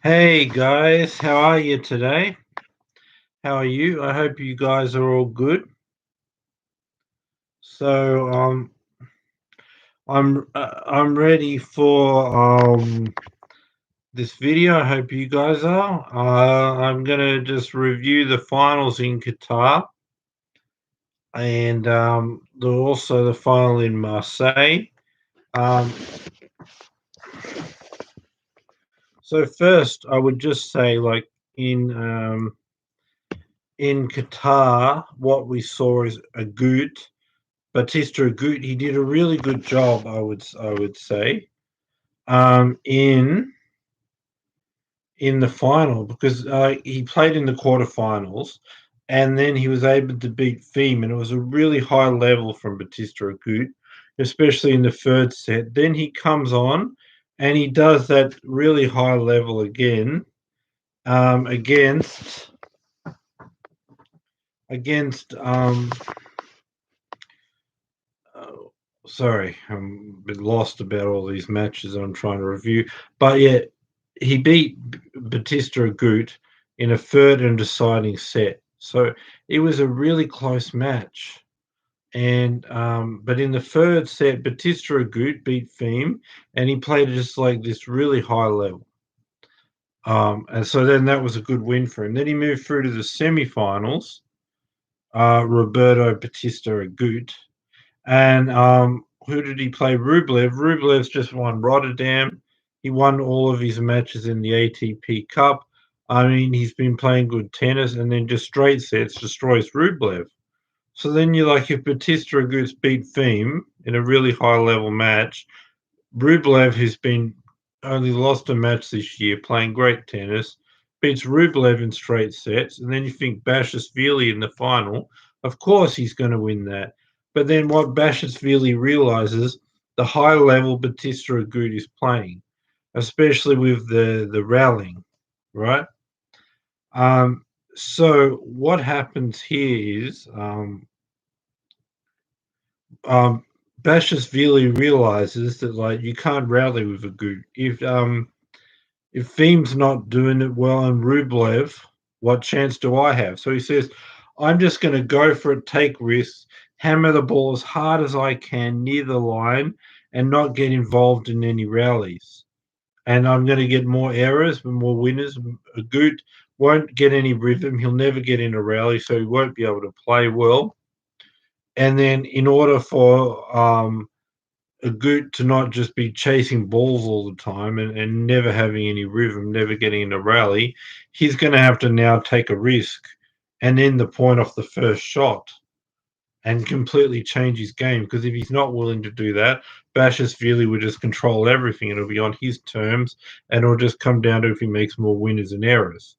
Hey guys, how are you today? How are you? I hope you guys are all good. So I'm ready for this video. I hope you guys are. I'm gonna just review the finals in Qatar and also the final in Marseille. Um, so first, I would just say, like in in Qatar, what we saw is a good. Batista Agut, he did a really good job, I would say, in the final because he played in the quarterfinals, and then he was able to beat Thiem, and it was a really high level from Batista Agut, especially in the third set. Then he comes on, and he does that really high level again against against uh, sorry, I'm a bit lost about all these matches I'm trying to review. But yeah, he beat Batista Agut in a third and deciding set. So it was a really close match. And but in the third set, Batista Agut beat Thiem, and he played just like this really high level. And so then that was a good win for him. Then he moved through to the semifinals. Roberto Batista Agut, and who did he play? Rublev. Rublev's just won Rotterdam. He won all of his matches in the ATP Cup. I mean, he's been playing good tennis, and then just straight sets destroys Rublev. So then you're like, if Batista Agut's beat Thiem in a really high level match, Rublev, who's been only lost a match this year, playing great tennis, beats Rublev in straight sets, and then you think Bashashvili in the final. Of course, he's going to win that. But then what Bashashvili realizes, the high level Batista Agut is playing, especially with the rallying, right? Um, so what happens here is um, Bashashvili realizes that like you can't rally with Agut. If Thiem's not doing it well and Rublev, what chance do I have? So he says, I'm just going to go for it, take risks, hammer the ball as hard as I can near the line, and not get involved in any rallies. And I'm going to get more errors and more winners. Agut won't get any rhythm. He'll never get in a rally, so he won't be able to play well. And then, in order for a good to not just be chasing balls all the time and never having any rhythm, never getting in a rally, he's going to have to now take a risk and end the point off the first shot and completely change his game. Because if he's not willing to do that, Bashashvili would just control everything. It'll be on his terms, and it'll just come down to if he makes more winners and errors.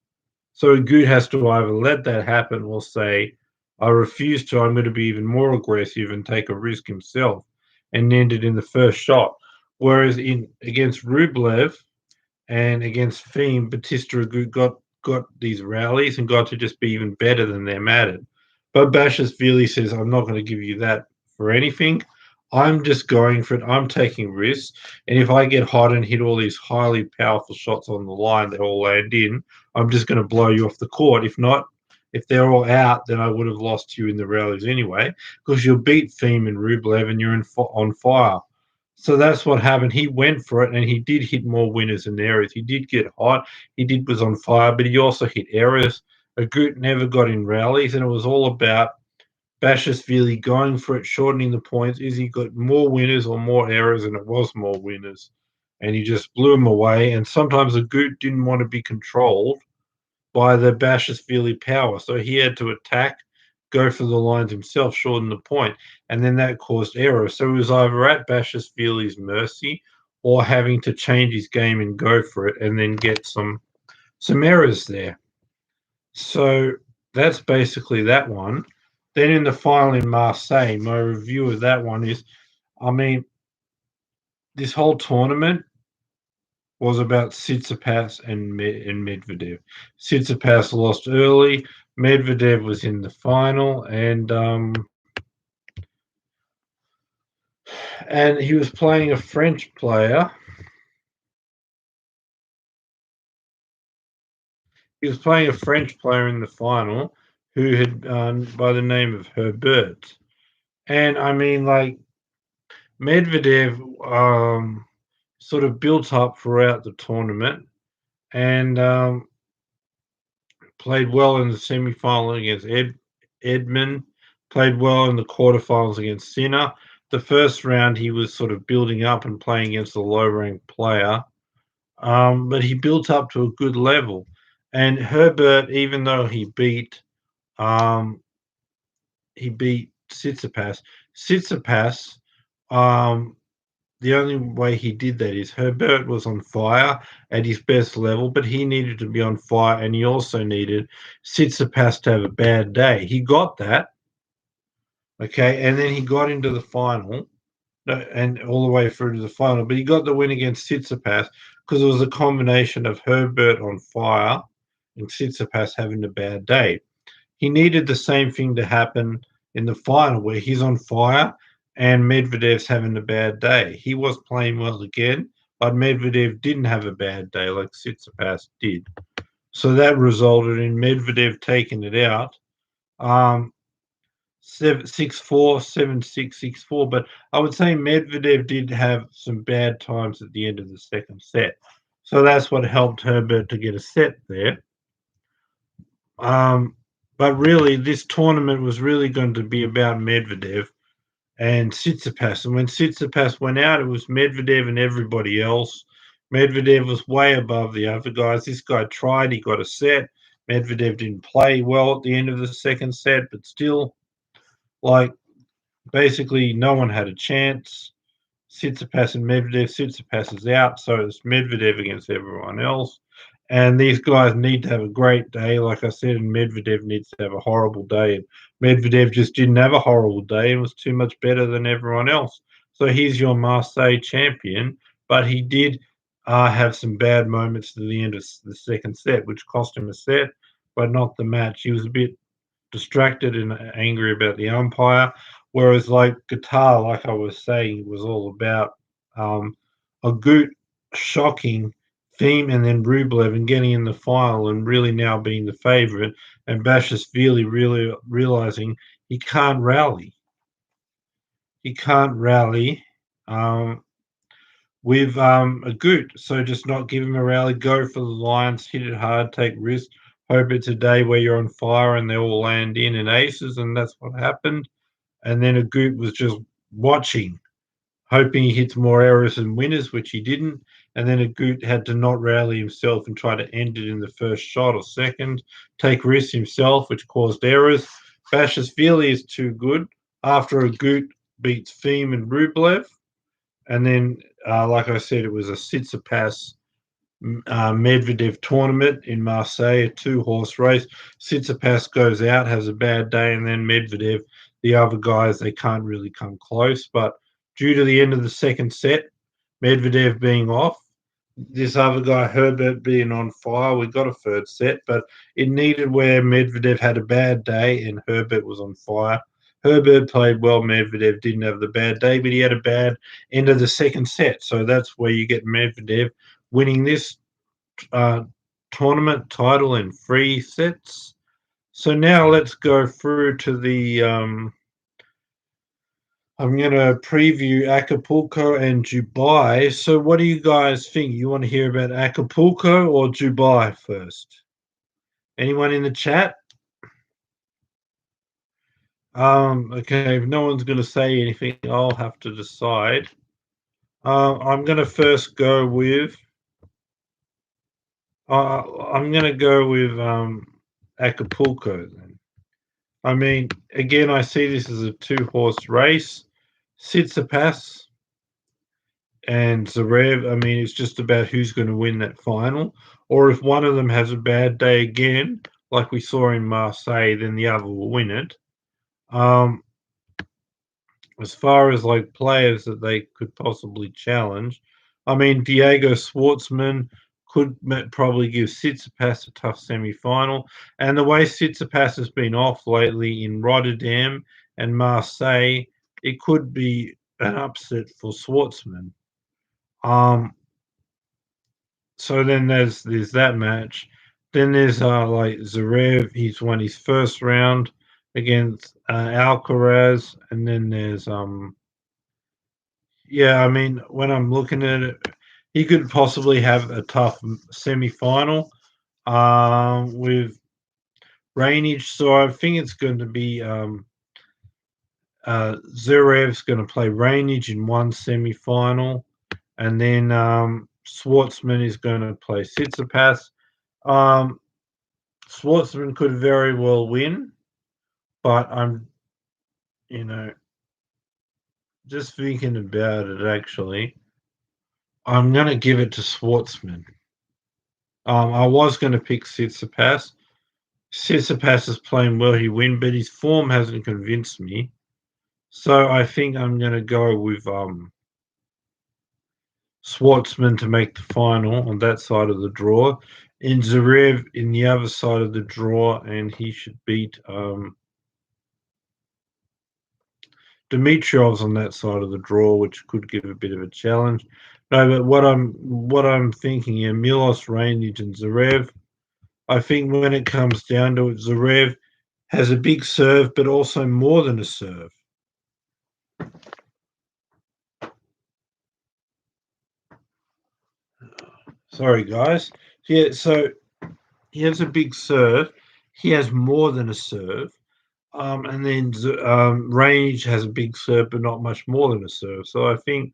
So Good has to either let that happen or say, I refuse to, I'm going to be even more aggressive and take a risk himself and end it in the first shot. Whereas in against Rublev and against Thiem, Batista got these rallies and got to just be even better than them at it. But Bashashvili says, I'm not going to give you that for anything. I'm just going for it. I'm taking risks. And if I get hot and hit all these highly powerful shots on the line that all land in, I'm just going to blow you off the court. If not, if they're all out, then I would have lost you in the rallies anyway, because you'll beat Thiem and Rublev and you're on fire. So that's what happened. He went for it, and he did hit more winners and errors. He did get hot. He did was on fire, but he also hit errors. Agut never got in rallies, and it was all about Bashashvili going for it, shortening the points. Is he got more winners or more errors? And it was more winners, and he just blew him away. And sometimes Agut didn't want to be controlled by the Bashashvili power, so he had to attack, go for the lines himself, shorten the point, and then that caused error. So he was either at Bashashvili's mercy or having to change his game and go for it, and then get some errors there. So that's basically that one. Then in the final in Marseille, my review of that one is, I mean, this whole tournament was about Tsitsipas and Medvedev. Tsitsipas lost early. Medvedev was in the final, and he was playing a French player he was playing a French player in the final who had by the name of Herbert. And I mean, like Medvedev sort of built up throughout the tournament and played well in the semi-final against Edmund, played well in the quarterfinals against Sinner. The first round, he was sort of building up and playing against a low-ranked player, but he built up to a good level. And Herbert, even though um, he beat Tsitsipas. Tsitsipas, um, the only way he did that is Herbert was on fire at his best level, but he needed to be on fire, and he also needed Tsitsipas to have a bad day. He got that, okay, and then he got into the final, and all the way through to the final, but he got the win against Tsitsipas because it was a combination of Herbert on fire and Tsitsipas having a bad day. He needed the same thing to happen in the final where he's on fire and Medvedev's having a bad day. He was playing well again, but Medvedev didn't have a bad day like Tsitsipas did. So that resulted in Medvedev taking it out. 6-4, 7-6, 6-4. But I would say Medvedev did have some bad times at the end of the second set. So that's what helped Herbert to get a set there. But really, this tournament was really going to be about Medvedev and Tsitsipas. And when Tsitsipas went out, it was Medvedev and everybody else. Medvedev was way above the other guys. This guy tried, he got a set. Medvedev didn't play well at the end of the second set, but still, like, basically no one had a chance. Tsitsipas and Medvedev. Tsitsipas is out, so it's Medvedev against everyone else. And these guys need to have a great day, like I said, and Medvedev needs to have a horrible day. And Medvedev just didn't have a horrible day and was too much better than everyone else. So he's your Marseille champion, but he did have some bad moments to the end of the second set, which cost him a set, but not the match. He was a bit distracted and angry about the umpire. Whereas, like Qatar, like I was saying, was all about a good, shocking theme, and then Rublev and getting in the final and really now being the favourite, and Bashashvili really realizing he can't rally. He can't rally with a Goot. So just not give him a rally, go for the lines, hit it hard, take risks. Hope it's a day where you're on fire and they all land in aces, and that's what happened. And then a Goot was just watching, hoping he hits more errors than winners, which he didn't. And then a Goot had to not rally himself and try to end it in the first shot or second, take risks himself, which caused errors. Bashashvili is too good. After a Goot beats Thiem and Rublev, and then, like I said, it was a Tsitsipas Medvedev tournament in Marseille, a two-horse race. Tsitsipas goes out, has a bad day, and then Medvedev, the other guys, they can't really come close. But due to the end of the second set, Medvedev being off, this other guy, Herbert, being on fire, we got a third set, but it needed where Medvedev had a bad day and Herbert was on fire. Herbert played well. Medvedev didn't have the bad day, but he had a bad end of the second set. So that's where you get Medvedev winning this tournament title in 3 sets. So now let's go through to the. I'm going to preview Acapulco and Dubai. So, what do you guys think? You want to hear about Acapulco or Dubai first? Anyone in the chat? Okay, if no one's going to say anything, I'll have to decide. I'm going to first go with. I'm going to go with Acapulco then. I mean, again, I see this as a two-horse race. Tsitsipas and Zverev. I mean, it's just about who's going to win that final. Or if one of them has a bad day again, like we saw in Marseille, then the other will win it. As far as like players that they could possibly challenge, I mean, Diego Schwartzman could probably give Tsitsipas a tough semi-final. And the way Tsitsipas has been off lately in Rotterdam and Marseille, it could be an upset for Schwartzman. So then there's that match. Then there's like Zverev. He's won his first round against Alcaraz, and then there's yeah. I mean, when I'm looking at it, he could possibly have a tough semi-final with Raonic. So I think it's going to be Zverev's going to play Raonic in one semi-final, and then Schwartzman is going to play Tsitsipas. Um, Schwartzman could very well win, but I'm, you know, just thinking about it. Actually, I'm going to give it to Schwartzman. I was going to pick Tsitsipas. Tsitsipas is playing well; he win, but his form hasn't convinced me. So I think I'm going to go with Schwartzman to make the final on that side of the draw, and Zverev in the other side of the draw, and he should beat Dimitriev's on that side of the draw, which could give a bit of a challenge. No, but what I'm thinking here, Milos Raonic and Zverev. I think when it comes down to it, Zverev has a big serve, but also more than a serve. Sorry, guys. Yeah, so he has a big serve. He has more than a serve. And then range has a big serve, but not much more than a serve. So I think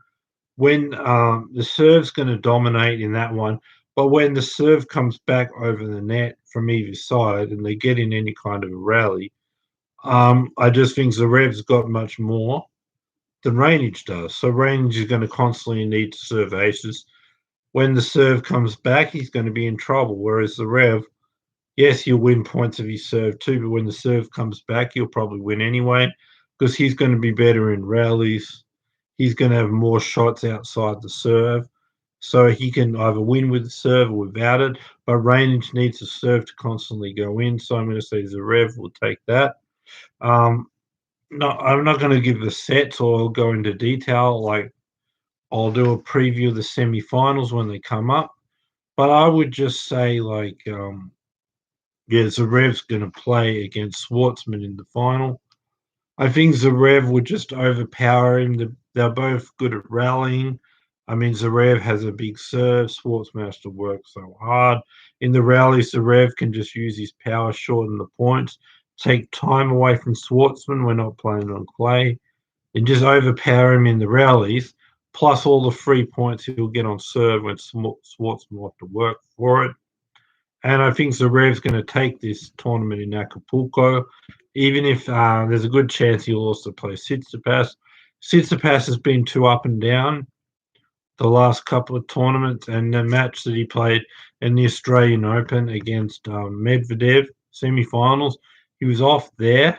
when the serve's going to dominate in that one, but when the serve comes back over the net from either side and they get in any kind of a rally, I just think Zverev's got much more than Raonic does. So Raonic is going to constantly need to serve aces. When the serve comes back, he's going to be in trouble. Whereas Zverev, yes, he'll win points if he serve too, but when the serve comes back, he'll probably win anyway because he's going to be better in rallies. He's going to have more shots outside the serve. So he can either win with the serve or without it. But Raonic needs the serve to constantly go in. So I'm going to say Zverev will take that. Um, no, I'm not going to give the sets or go into detail. Like I'll do a preview of the semi-finals when they come up. But I would just say like yeah, Zverev's going to play against Schwartzman in the final. I think Zverev would just overpower him. They're both good at rallying. I mean, Zverev has a big serve. Schwartzman has to work so hard. In the rally, Zverev can just use his power, shorten the points, take time away from Schwartzman. We're not playing on clay, and just overpower him in the rallies. Plus all the free points he'll get on serve when Schwartzman will have to work for it. And I think Zverev's going to take this tournament in Acapulco, even if there's a good chance he'll also play Tsitsipas. Tsitsipas has been too up and down the last couple of tournaments, and the match that he played in the Australian Open against Medvedev semi-finals, he was off there.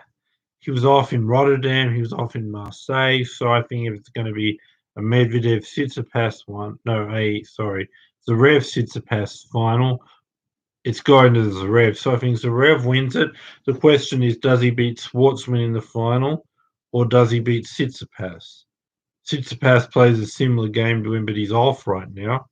He was off in Rotterdam. He was off in Marseille. So I think if it's going to be a Medvedev Tsitsipas one, no, Zverev Tsitsipas final, it's going to Zverev. So I think Zverev wins it. The question is, does he beat Schwartzman in the final, or does he beat Tsitsipas? Tsitsipas plays a similar game to him, but he's off right now,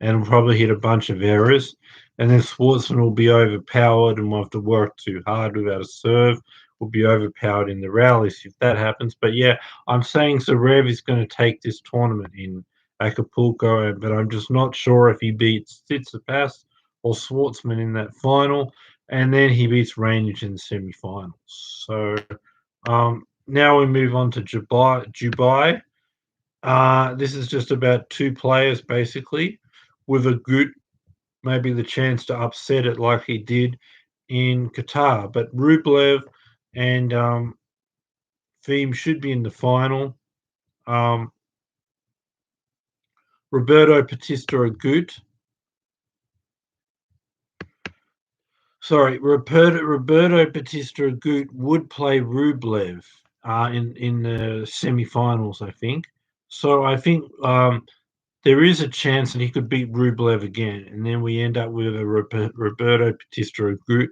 and will probably hit a bunch of errors. And then Schwartzman will be overpowered and will have to work too hard without a serve. Will be overpowered in the rallies if that happens. But yeah, I'm saying Zverev is going to take this tournament in Acapulco, but I'm just not sure if he beats Tsitsipas or Schwartzman in that final, and then he beats Raonic in the semi-finals. So now we move on to Dubai. This is just about two players basically, with a good maybe the chance to upset it like he did in Qatar. But Rublev and Thiem should be in the final. Um, Roberto Batista Agut. Sorry, Roberto Batista Agut would play Rublev in the semi-finals, I think. So I think there is a chance that he could beat Rublev again, and then we end up with a Roberto Batista Agut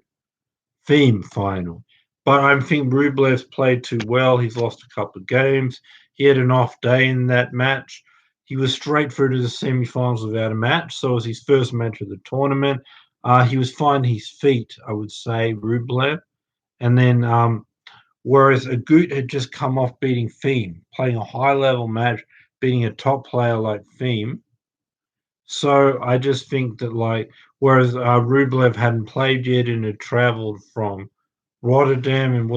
Thiem final. But I think Rublev's played too well. He's lost a couple of games. He had an off day in that match. He was straight through to the semi-finals without a match, so it was his first match of the tournament. He was finding his feet, I would say, Rublev. And then, whereas Agut had just come off beating Thiem, playing a high level match, beating a top player like Thiem. So I just think that, like, whereas Rublev hadn't played yet and had travelled from Rotterdam and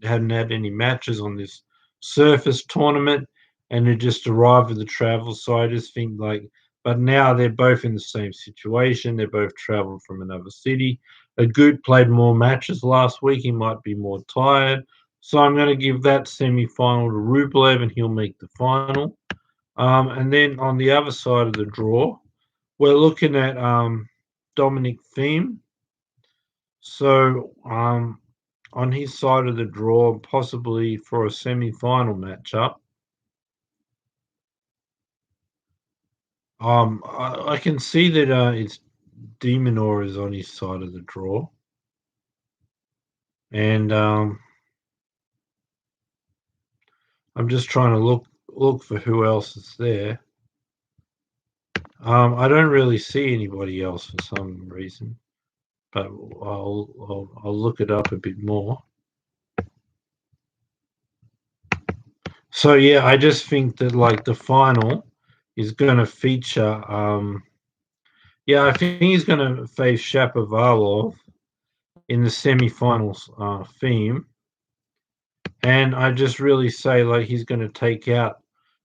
hadn't had any matches on this surface tournament, and had just arrived with the travel. So I just think, like, but now they're both in the same situation. They're both travelled from another city. Agut played more matches last week. He might be more tired. So I'm going to give that semi-final to Rublev, and he'll make the final. And then on the other side of the draw, we're looking at Dominic Thiem. So on his side of the draw, possibly for a semi-final matchup, I can see that it's Demonor is on his side of the draw, and I'm just trying to look for who else is there. I don't really see anybody else for some reason, but I'll look it up a bit more. So yeah, I just think that, like, the final is going to feature. I think he's going to face Shapovalov in the semi-finals theme, and I just really say, like, he's going to take out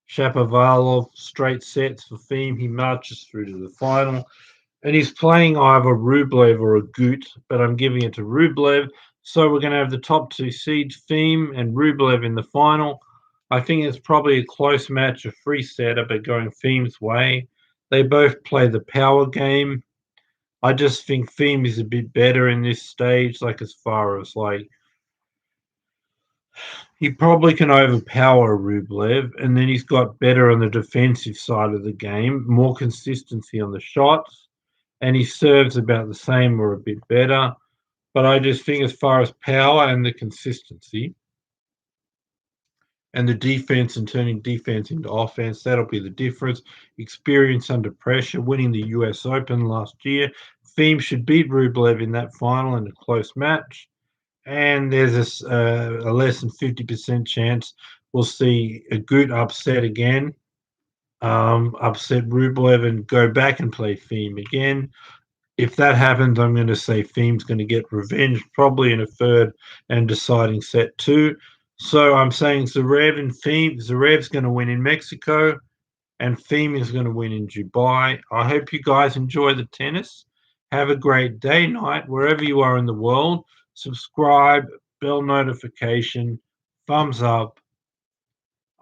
Shapovalov straight sets for theme. He marches through to the final, and he's playing either Rublev or Agut, but I'm giving it to Rublev. So we're going to have the top two seeds, Thiem and Rublev, in the final. I think it's probably a close match, a free setter, but going Thiem's way. They both play the power game. I just think Thiem is a bit better in this stage, like, as far as, like, he probably can overpower Rublev, and then he's got better on the defensive side of the game, more consistency on the shots, and he serves about the same or a bit better. But I just think, as far as power and the consistency and the defense and turning defense into offense, that'll be the difference. Experience under pressure, winning the US Open last year. Thiem should beat Rublev in that final in a close match. And there's a less than 50% chance we'll see Agut upset again, upset Rublev and go back and play Thiem again. If that happens, I'm going to say Thiem's going to get revenge, probably in a third and deciding set two. So I'm saying Zverev and Thiem. Zverev's going to win in Mexico, and Thiem is going to win in Dubai. I hope you guys enjoy the tennis. Have a great day, night, wherever you are in the world. Subscribe, bell notification, thumbs up.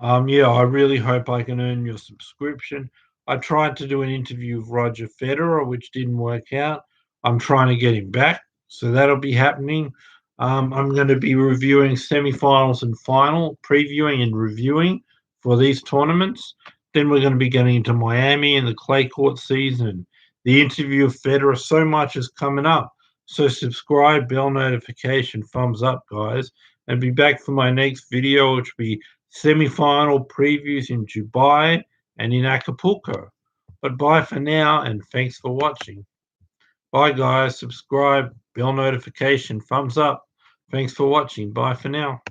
I really hope I can earn your subscription. I tried to do an interview with Roger Federer, which didn't work out. I'm trying to get him back, so that'll be happening. I'm going to be reviewing semifinals and final, previewing and reviewing for these tournaments. Then we're going to be getting into Miami and the clay court season, the interview of Federer. So much is coming up. So subscribe, bell notification, thumbs up, guys, and be back for my next video, which will be semi-final previews in Dubai and in Acapulco. But bye for now, and thanks for watching. Bye, guys. Subscribe, bell notification, thumbs up. Thanks for watching. Bye for now.